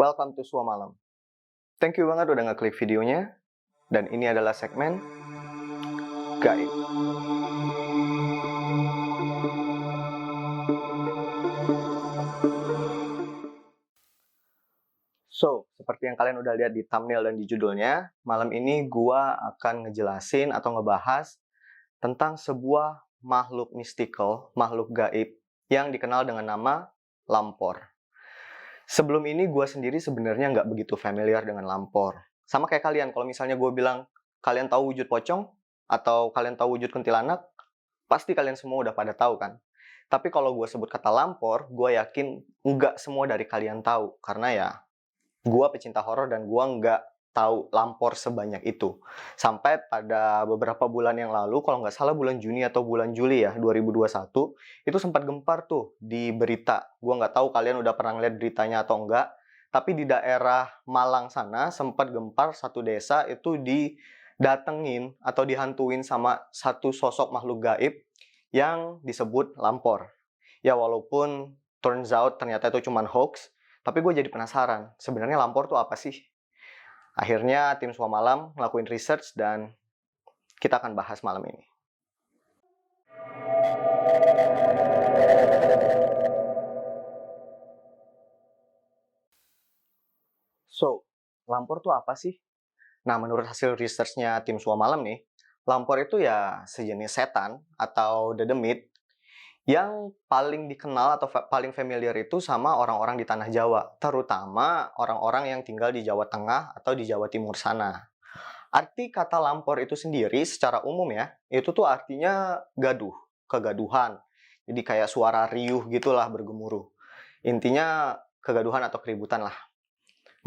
Welcome to Sua Malam. Thank you banget udah ngeklik videonya. Dan ini adalah segmen Gaib. So, seperti yang kalian udah lihat di thumbnail dan di judulnya, malam ini gua akan ngejelasin atau ngebahas tentang sebuah makhluk mistikal, makhluk gaib yang dikenal dengan nama Lampor. Sebelum ini gue sendiri sebenarnya nggak begitu familiar dengan Lampor. Sama kayak kalian, kalau misalnya gue bilang, kalian tahu wujud pocong? Atau kalian tahu wujud kuntilanak? Pasti kalian semua udah pada tahu kan? Tapi kalau gue sebut kata Lampor, gue yakin nggak semua dari kalian tahu. Karena ya, gue pecinta horor dan gue nggak tahu Lampor sebanyak itu. Sampai pada beberapa bulan yang lalu, kalau nggak salah bulan Juni atau bulan Juli ya, 2021, itu sempat gempar tuh di berita. Gue nggak tahu kalian udah pernah ngeliat beritanya atau enggak, tapi di daerah Malang sana sempat gempar satu desa itu didatengin atau dihantuin sama satu sosok makhluk gaib yang disebut Lampor. Ya walaupun turns out ternyata itu cuma hoax, tapi gue jadi penasaran, sebenarnya Lampor tuh apa sih? Akhirnya tim Sua Malam ngelakuin research dan kita akan bahas malam ini. So, Lampor tuh apa sih? Nah, menurut hasil researchnya tim Sua Malam nih, Lampor itu ya sejenis setan atau dedemit yang paling dikenal atau paling familiar itu sama orang-orang di tanah Jawa, terutama orang-orang yang tinggal di Jawa Tengah atau di Jawa Timur sana. Arti kata Lampor itu sendiri secara umum ya, itu tuh artinya gaduh, kegaduhan. Jadi kayak suara riuh gitulah bergemuruh. Intinya kegaduhan atau keributan lah.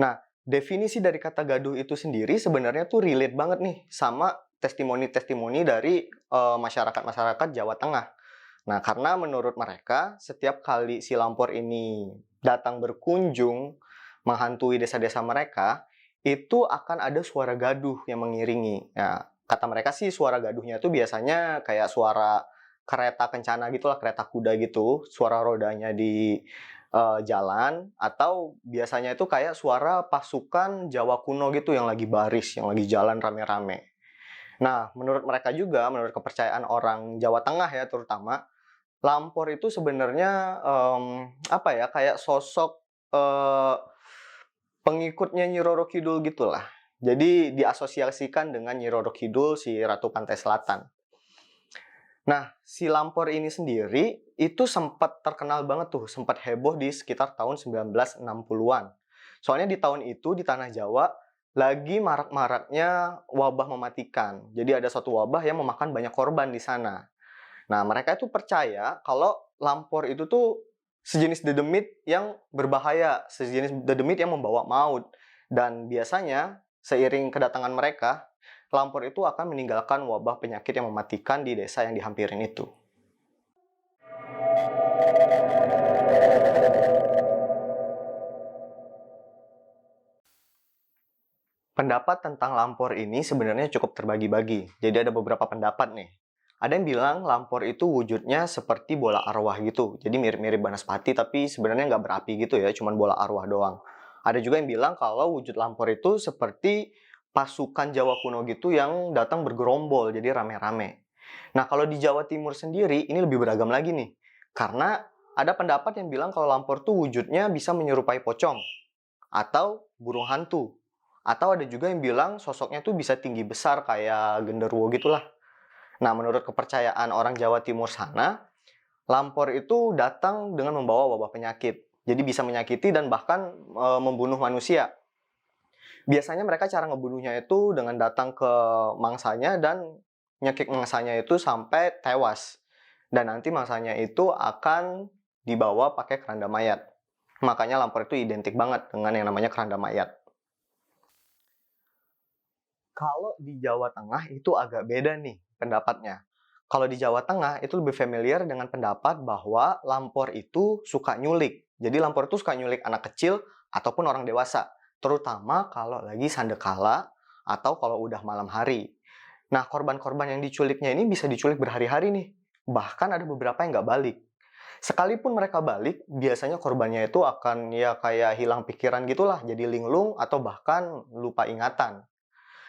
Nah, definisi dari kata gaduh itu sendiri sebenarnya tuh relate banget nih sama testimoni-testimoni dari masyarakat-masyarakat Jawa Tengah. Nah, karena menurut mereka, setiap kali si Lampor ini datang berkunjung menghantui desa-desa mereka, itu akan ada suara gaduh yang mengiringi. Nah, kata mereka sih suara gaduhnya itu biasanya kayak suara kereta kencana gitulah, kereta kuda gitu, suara rodanya di jalan, atau biasanya itu kayak suara pasukan Jawa kuno gitu yang lagi baris, yang lagi jalan rame-rame. Nah, menurut mereka juga, menurut kepercayaan orang Jawa Tengah ya terutama, Lampor itu sebenarnya apa ya, kayak sosok pengikutnya Nyi Roro Kidul gitulah. Jadi diasosiasikan dengan Nyi Roro Kidul, si Ratu Pantai Selatan. Nah, si Lampor ini sendiri itu sempat terkenal banget tuh, sempat heboh di sekitar tahun 1960-an. Soalnya di tahun itu di Tanah Jawa lagi marak-maraknya wabah mematikan. Jadi ada suatu wabah yang memakan banyak korban di sana. Nah, mereka itu percaya kalau Lampor itu tuh sejenis dedemit yang berbahaya, sejenis dedemit yang membawa maut. Dan biasanya, seiring kedatangan mereka, Lampor itu akan meninggalkan wabah penyakit yang mematikan di desa yang dihampirin itu. Pendapat tentang Lampor ini sebenarnya cukup terbagi-bagi. Jadi ada beberapa pendapat nih. Ada yang bilang Lampor itu wujudnya seperti bola arwah gitu. Jadi mirip-mirip Banaspati tapi sebenarnya nggak berapi gitu ya, cuman bola arwah doang. Ada juga yang bilang kalau wujud Lampor itu seperti pasukan Jawa kuno gitu yang datang bergerombol, jadi rame-rame. Nah, kalau di Jawa Timur sendiri ini lebih beragam lagi nih. Karena ada pendapat yang bilang kalau Lampor tuh wujudnya bisa menyerupai pocong atau burung hantu. Atau ada juga yang bilang sosoknya tuh bisa tinggi besar kayak genderuwo gitulah. Nah, menurut kepercayaan orang Jawa Timur sana, Lampor itu datang dengan membawa wabah penyakit. Jadi bisa menyakiti dan bahkan membunuh manusia. Biasanya mereka cara ngebunuhnya itu dengan datang ke mangsanya dan nyekik mangsanya itu sampai tewas. Dan nanti mangsanya itu akan dibawa pakai keranda mayat. Makanya Lampor itu identik banget dengan yang namanya keranda mayat. Kalau di Jawa Tengah itu agak beda nih pendapatnya. Kalau di Jawa Tengah itu lebih familiar dengan pendapat bahwa Lampor itu suka nyulik. Jadi Lampor itu suka nyulik anak kecil ataupun orang dewasa. Terutama kalau lagi sandekala atau kalau udah malam hari. Nah, korban-korban yang diculiknya ini bisa diculik berhari-hari nih. Bahkan ada beberapa yang nggak balik. Sekalipun mereka balik, biasanya korbannya itu akan ya kayak hilang pikiran gitulah, jadi linglung atau bahkan lupa ingatan.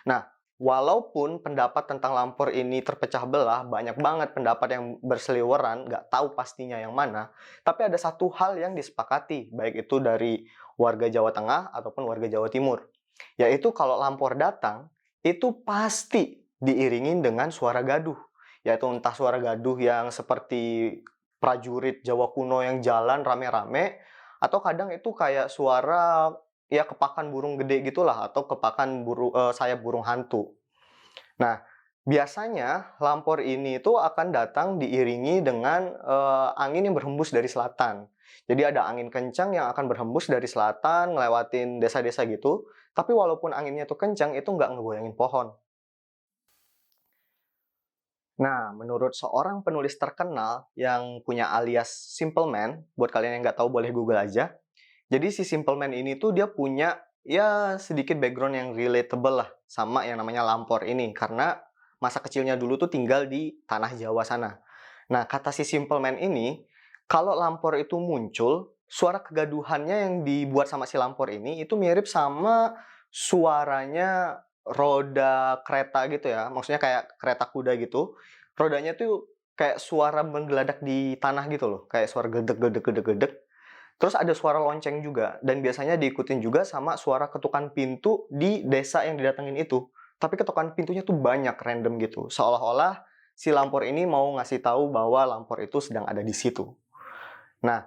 Nah, walaupun pendapat tentang Lampor ini terpecah belah, banyak banget pendapat yang berseliweran, nggak tahu pastinya yang mana, tapi ada satu hal yang disepakati, baik itu dari warga Jawa Tengah ataupun warga Jawa Timur, yaitu kalau Lampor datang, itu pasti diiringin dengan suara gaduh, yaitu entah suara gaduh yang seperti prajurit Jawa kuno yang jalan rame-rame, atau kadang itu kayak suara ya kepakan burung gede gitulah atau kepakan sayap burung hantu. Nah, biasanya Lampor ini itu akan datang diiringi dengan angin yang berhembus dari selatan. Jadi ada angin kencang yang akan berhembus dari selatan, ngelewatin desa-desa gitu. Tapi walaupun anginnya itu kencang, itu nggak ngegoyangin pohon. Nah, menurut seorang penulis terkenal yang punya alias Simple Man, buat kalian yang nggak tahu boleh Google aja. Jadi si Simple Man ini tuh dia punya ya sedikit background yang relatable lah sama yang namanya Lampor ini karena masa kecilnya dulu tuh tinggal di tanah Jawa sana. Nah, kata si Simple Man ini, kalau Lampor itu muncul, suara kegaduhannya yang dibuat sama si Lampor ini itu mirip sama suaranya roda kereta gitu ya. Maksudnya kayak kereta kuda gitu. Rodanya tuh kayak suara menggeledak di tanah gitu loh, kayak suara gedek gedek gedek gedek. Terus ada suara lonceng juga, dan biasanya diikutin juga sama suara ketukan pintu di desa yang didatengin itu. Tapi ketukan pintunya tuh banyak, random gitu. Seolah-olah si Lampor ini mau ngasih tahu bahwa Lampor itu sedang ada di situ. Nah,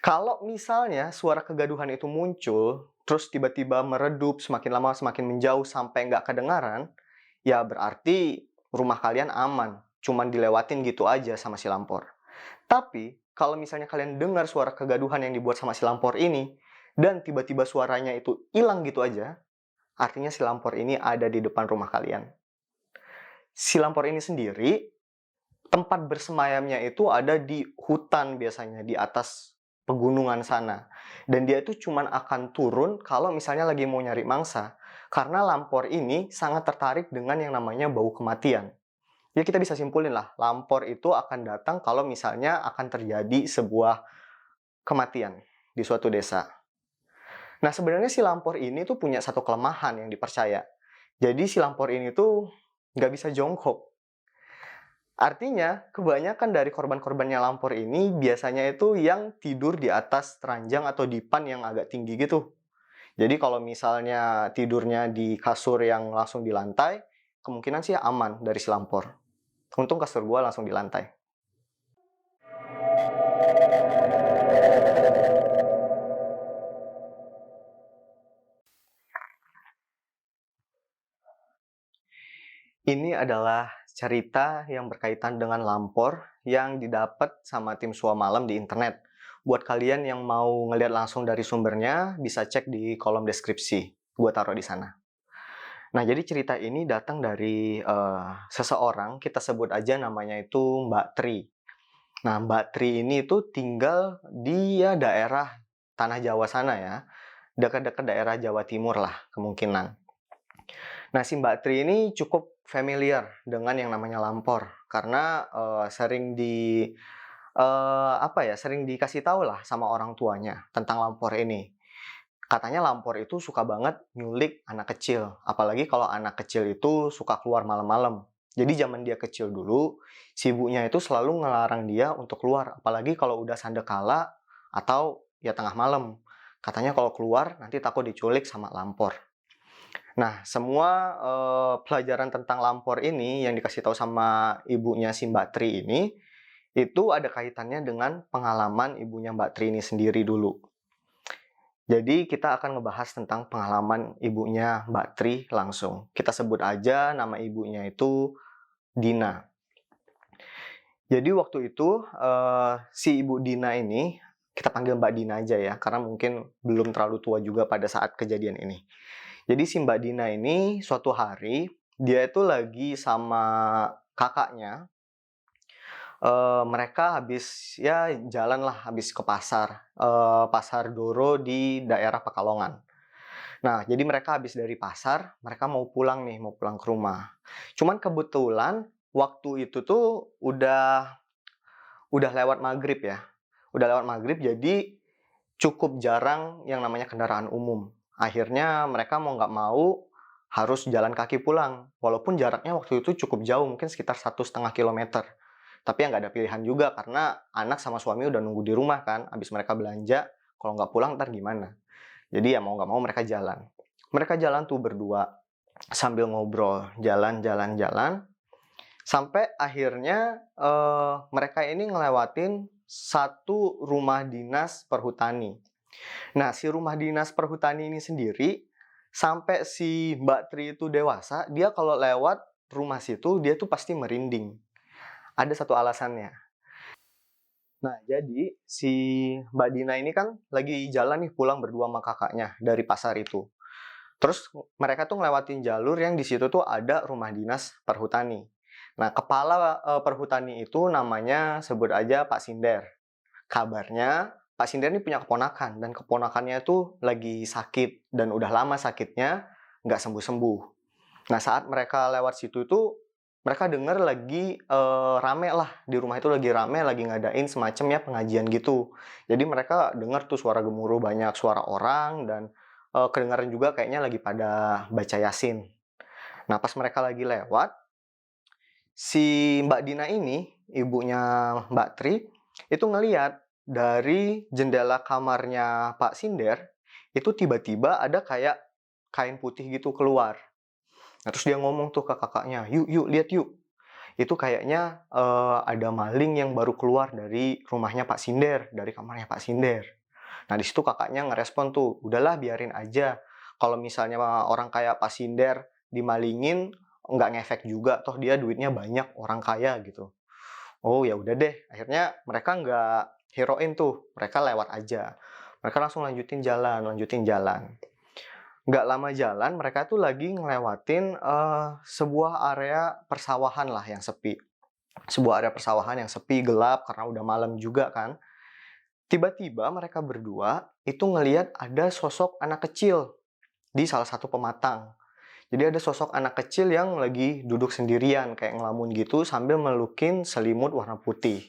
kalau misalnya suara kegaduhan itu muncul, terus tiba-tiba meredup, semakin lama semakin menjauh sampai nggak kedengaran, ya berarti rumah kalian aman. Cuman dilewatin gitu aja sama si Lampor. Tapi, kalau misalnya kalian dengar suara kegaduhan yang dibuat sama si Lampor ini, dan tiba-tiba suaranya itu hilang gitu aja, artinya si Lampor ini ada di depan rumah kalian. Si Lampor ini sendiri, tempat bersemayamnya itu ada di hutan biasanya, di atas pegunungan sana. Dan dia itu cuma akan turun kalau misalnya lagi mau nyari mangsa. Karena Lampor ini sangat tertarik dengan yang namanya bau kematian. Ya kita bisa simpulin lah, Lampor itu akan datang kalau misalnya akan terjadi sebuah kematian di suatu desa. Nah, sebenarnya si Lampor ini tuh punya satu kelemahan yang dipercaya. Jadi si Lampor ini tuh nggak bisa jongkok. Artinya, kebanyakan dari korban-korbannya Lampor ini biasanya itu yang tidur di atas ranjang atau dipan yang agak tinggi gitu. Jadi kalau misalnya tidurnya di kasur yang langsung di lantai, kemungkinan sih aman dari si Lampor. Untung kasur gua langsung di lantai. Ini adalah cerita yang berkaitan dengan Lampor yang didapat sama tim Sua Malam di internet. Buat kalian yang mau ngeliat langsung dari sumbernya, bisa cek di kolom deskripsi. Gua taruh di sana. Nah, jadi cerita ini datang dari seseorang, kita sebut aja namanya itu Mbak Tri. Nah, Mbak Tri ini tuh tinggal di ya daerah Tanah Jawa sana ya, dekat-dekat daerah Jawa Timur lah kemungkinan. Nah, si Mbak Tri ini cukup familiar dengan yang namanya Lampor karena sering sering dikasih tahu lah sama orang tuanya tentang Lampor ini. Katanya Lampor itu suka banget nyulik anak kecil, apalagi kalau anak kecil itu suka keluar malam-malam. Jadi zaman dia kecil dulu, si ibunya itu selalu ngelarang dia untuk keluar, apalagi kalau udah sandekala atau ya tengah malam. Katanya kalau keluar nanti takut diculik sama Lampor. Nah, semua pelajaran tentang Lampor ini yang dikasih tahu sama ibunya si Mbak Tri ini, itu ada kaitannya dengan pengalaman ibunya Mbak Tri ini sendiri dulu. Jadi kita akan ngebahas tentang pengalaman ibunya Mbak Tri langsung. Kita sebut aja nama ibunya itu Dina. Jadi waktu itu si Ibu Dina ini, kita panggil Mbak Dina aja ya, karena mungkin belum terlalu tua juga pada saat kejadian ini. Jadi si Mbak Dina ini suatu hari, dia itu lagi sama kakaknya, mereka habis ya jalan lah, habis ke pasar, pasar Doro di daerah Pekalongan. Nah, jadi mereka habis dari pasar, mereka mau pulang nih, mau pulang ke rumah. Cuman kebetulan waktu itu tuh udah lewat maghrib ya. Udah lewat maghrib, jadi cukup jarang yang namanya kendaraan umum. Akhirnya mereka mau nggak mau harus jalan kaki pulang. Walaupun jaraknya waktu itu cukup jauh, mungkin sekitar 1,5 kilometer. Tapi ya nggak ada pilihan juga karena anak sama suami udah nunggu di rumah kan. Habis mereka belanja, kalau nggak pulang ntar gimana? Jadi ya mau nggak mau mereka jalan. Mereka jalan tuh berdua sambil ngobrol, jalan. Sampai akhirnya mereka ini ngelewatin satu rumah dinas perhutani. Nah, si rumah dinas perhutani ini sendiri, sampai si Mbak Tri itu dewasa, dia kalau lewat rumah situ, dia tuh pasti merinding. Ada satu alasannya. Nah, jadi si Mbak Dina ini kan lagi jalan nih pulang berdua sama kakaknya dari pasar itu. Terus mereka tuh ngelewatin jalur yang di situ tuh ada rumah dinas perhutani. Nah, kepala perhutani itu namanya sebut aja Pak Sinder. Kabarnya Pak Sinder ini punya keponakan dan keponakannya itu lagi sakit dan udah lama sakitnya nggak sembuh-sembuh. Nah, saat mereka lewat situ itu mereka dengar lagi rame lah di rumah itu lagi rame lagi ngadain semacam ya pengajian gitu. Jadi mereka dengar tuh suara gemuruh banyak suara orang dan kedengaran juga kayaknya lagi pada baca Yasin. Nah, pas mereka lagi lewat, si Mbak Dina ini, ibunya Mbak Tri, itu ngeliat dari jendela kamarnya Pak Sinder, itu tiba-tiba ada kayak kain putih gitu keluar. Nah, terus dia ngomong tuh ke kakaknya, yuk, yuk, lihat yuk. Itu kayaknya ada maling yang baru keluar dari rumahnya Pak Sinder, dari kamarnya Pak Sinder. Nah, di situ kakaknya ngerespon tuh, udahlah biarin aja. Kalau misalnya orang kayak Pak Sinder dimalingin, nggak ngefek juga, toh dia duitnya banyak, orang kaya gitu. Oh ya udah deh, akhirnya mereka nggak heroin tuh, mereka lewat aja. Mereka langsung lanjutin jalan. Nggak lama jalan, mereka tuh lagi ngelewatin sebuah area persawahan lah yang sepi. Sebuah area persawahan yang sepi, gelap, karena udah malam juga kan. Tiba-tiba mereka berdua itu ngelihat ada sosok anak kecil di salah satu pematang. Jadi ada sosok anak kecil yang lagi duduk sendirian kayak ngelamun gitu sambil melukin selimut warna putih.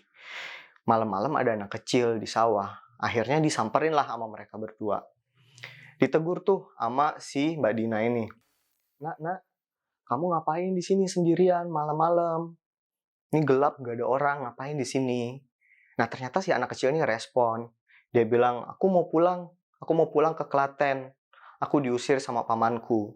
Malam-malam ada anak kecil di sawah. Akhirnya disamperin lah sama mereka berdua. Ditegur tuh sama si Mbak Dina ini. Nak, kamu ngapain di sini sendirian malam-malam? Ini gelap, gak ada orang, ngapain di sini? Nah, ternyata si anak kecil ini respon. Dia bilang, aku mau pulang ke Klaten. Aku diusir sama pamanku.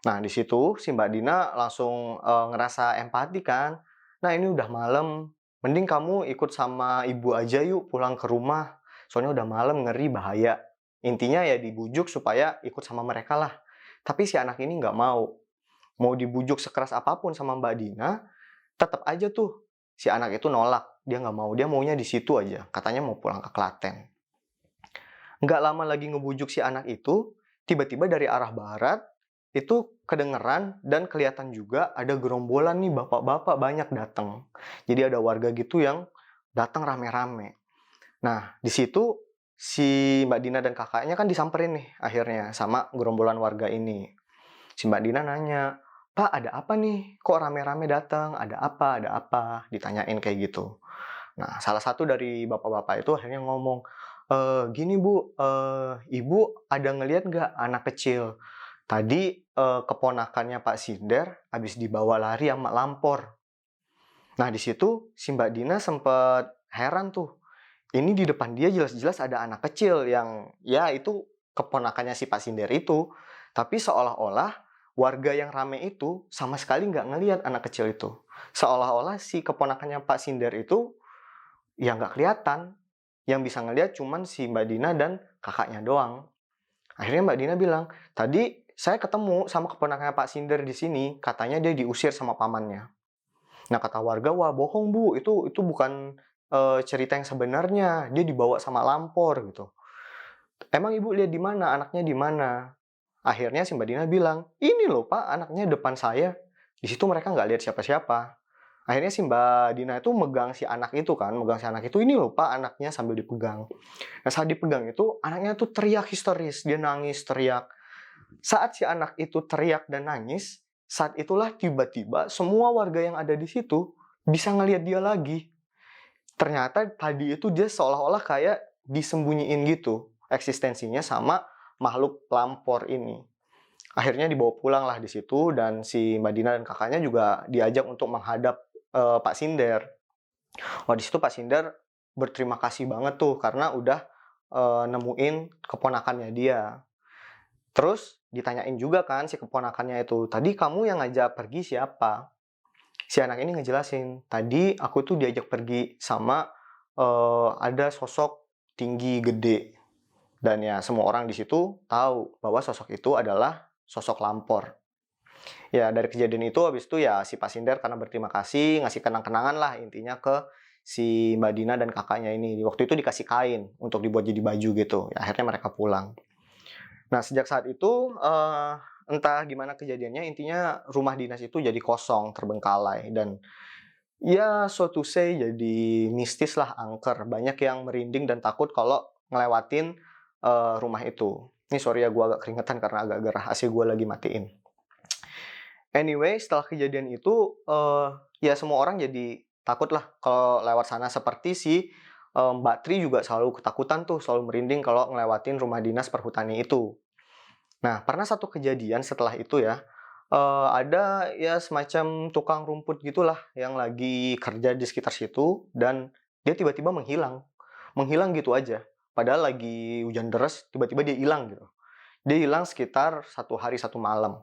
Nah, di situ si Mbak Dina langsung ngerasa empati kan. Nah, ini udah malam, mending kamu ikut sama ibu aja yuk pulang ke rumah. Soalnya udah malam, ngeri, bahaya. Intinya ya dibujuk supaya ikut sama mereka lah. Tapi si anak ini nggak mau. Mau dibujuk sekeras apapun sama Mbak Dina, tetap aja tuh si anak itu nolak. Dia nggak mau, dia maunya di situ aja. Katanya mau pulang ke Klaten. Nggak lama lagi ngebujuk si anak itu, tiba-tiba dari arah barat, itu kedengeran dan kelihatan juga ada gerombolan nih bapak-bapak banyak datang. Jadi ada warga gitu yang datang rame-rame. Nah, di situ si Mbak Dina dan kakaknya kan disamperin nih akhirnya sama gerombolan warga ini. Si Mbak Dina nanya, Pak ada apa nih? Kok rame-rame datang? Ada apa? Ada apa? Ditanyain kayak gitu. Nah, salah satu dari bapak-bapak itu akhirnya ngomong, "Gini Bu, Ibu ada ngelihat nggak anak kecil? Tadi, keponakannya Pak Sinder habis dibawa lari sama lampor." Nah, di situ si Mbak Dina sempet heran tuh. Ini di depan dia jelas-jelas ada anak kecil yang, ya itu keponakannya si Pak Sinder itu. Tapi seolah-olah warga yang rame itu sama sekali nggak ngelihat anak kecil itu. Seolah-olah si keponakannya Pak Sinder itu ya nggak kelihatan. Yang bisa ngelihat cuman si Mbak Dina dan kakaknya doang. Akhirnya Mbak Dina bilang, tadi saya ketemu sama keponakannya Pak Sinder di sini, katanya dia diusir sama pamannya. Nah kata warga, wah bohong Bu, itu bukan cerita yang sebenarnya, dia dibawa sama lampor gitu. Emang Ibu lihat di mana, anaknya di mana? Akhirnya si Mbak Dina bilang, ini loh Pak, anaknya depan saya. Di situ mereka nggak lihat siapa-siapa. Akhirnya si Mbak Dina itu megang si anak itu kan, megang si anak itu, ini loh Pak anaknya sambil dipegang. Nah saat dipegang itu, anaknya tuh teriak histeris, dia nangis, teriak. Saat si anak itu teriak dan nangis, saat itulah tiba-tiba semua warga yang ada di situ bisa ngelihat dia lagi. Ternyata tadi itu dia seolah-olah kayak disembunyiin gitu eksistensinya sama makhluk lampor ini. Akhirnya dibawa pulang lah di situ dan si Mbak Dina dan kakaknya juga diajak untuk menghadap, Pak Sinder. Wah, di situ Pak Sinder berterima kasih banget tuh karena udah, nemuin keponakannya dia. Terus ditanyain juga kan si keponakannya itu, "Tadi kamu yang ngajak pergi siapa?" Si anak ini ngejelasin, "Tadi aku tuh diajak pergi sama, ada sosok tinggi, gede." Dan ya semua orang di situ tahu bahwa sosok itu adalah sosok Lampor. Ya dari kejadian itu habis itu ya si Pasinder karena berterima kasih, ngasih kenang-kenangan lah intinya ke si Mbak Dina dan kakaknya ini. Waktu itu dikasih kain untuk dibuat jadi baju gitu, ya akhirnya mereka pulang. Nah sejak saat itu, entah gimana kejadiannya intinya rumah dinas itu jadi kosong, terbengkalai dan ya so to say jadi mistis lah, angker. Banyak yang merinding dan takut kalau ngelewatin, rumah itu. Ini sorry ya gue agak keringetan karena agak gerah, AC gue lagi matiin. Anyway, setelah kejadian itu, ya semua orang jadi takut lah kalau lewat sana. Seperti si, Mbak Tri juga selalu ketakutan tuh, selalu merinding kalau ngelewatin rumah dinas perhutani itu. Nah, pernah satu kejadian setelah itu ya, ada ya semacam tukang rumput gitulah yang lagi kerja di sekitar situ dan dia tiba-tiba menghilang. Menghilang gitu aja. Padahal lagi hujan deras, tiba-tiba dia hilang gitu. Dia hilang sekitar 1 hari 1 malam.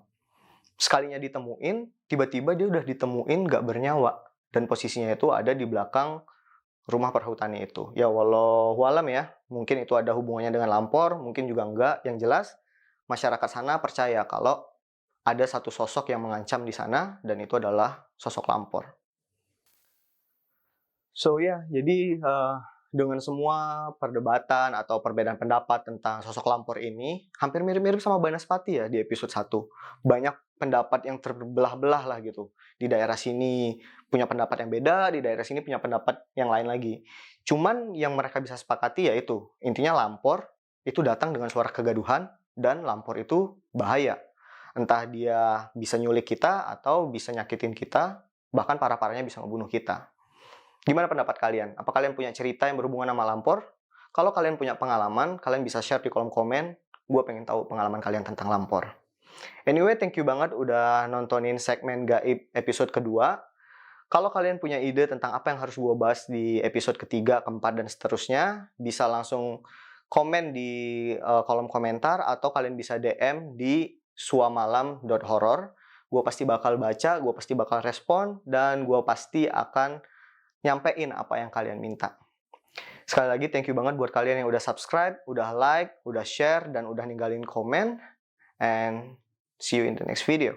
Sekalinya ditemuin, tiba-tiba dia udah ditemuin nggak bernyawa. Dan posisinya itu ada di belakang rumah perhutani itu. Ya walau alam ya, mungkin itu ada hubungannya dengan Lampor, mungkin juga enggak. Yang jelas, masyarakat sana percaya kalau ada satu sosok yang mengancam di sana, dan itu adalah sosok Lampor. So ya, jadi dengan semua perdebatan atau perbedaan pendapat tentang sosok Lampor ini, hampir mirip-mirip sama Banaspati ya di episode 1. Banyak pendapat yang terbelah-belah lah gitu. Di daerah sini punya pendapat yang beda, di daerah sini punya pendapat yang lain lagi. Cuman yang mereka bisa sepakati yaitu, intinya Lampor itu datang dengan suara kegaduhan, dan Lampor itu bahaya. Entah dia bisa nyulik kita, atau bisa nyakitin kita, bahkan parah-parahnya bisa ngebunuh kita. Gimana pendapat kalian? Apa kalian punya cerita yang berhubungan sama Lampor? Kalau kalian punya pengalaman, kalian bisa share di kolom komen. Gue pengen tahu pengalaman kalian tentang Lampor. Anyway, thank you banget udah nontonin segmen Gaib episode kedua. Kalau kalian punya ide tentang apa yang harus gue bahas di episode ketiga, keempat, dan seterusnya, bisa langsung komen di kolom komentar, atau kalian bisa DM di suamalam.horror. Gue pasti bakal baca, gue pasti bakal respon, dan gue pasti akan nyampein apa yang kalian minta. Sekali lagi thank you banget buat kalian yang udah subscribe, udah like, udah share, dan udah ninggalin komen. And see you in the next video.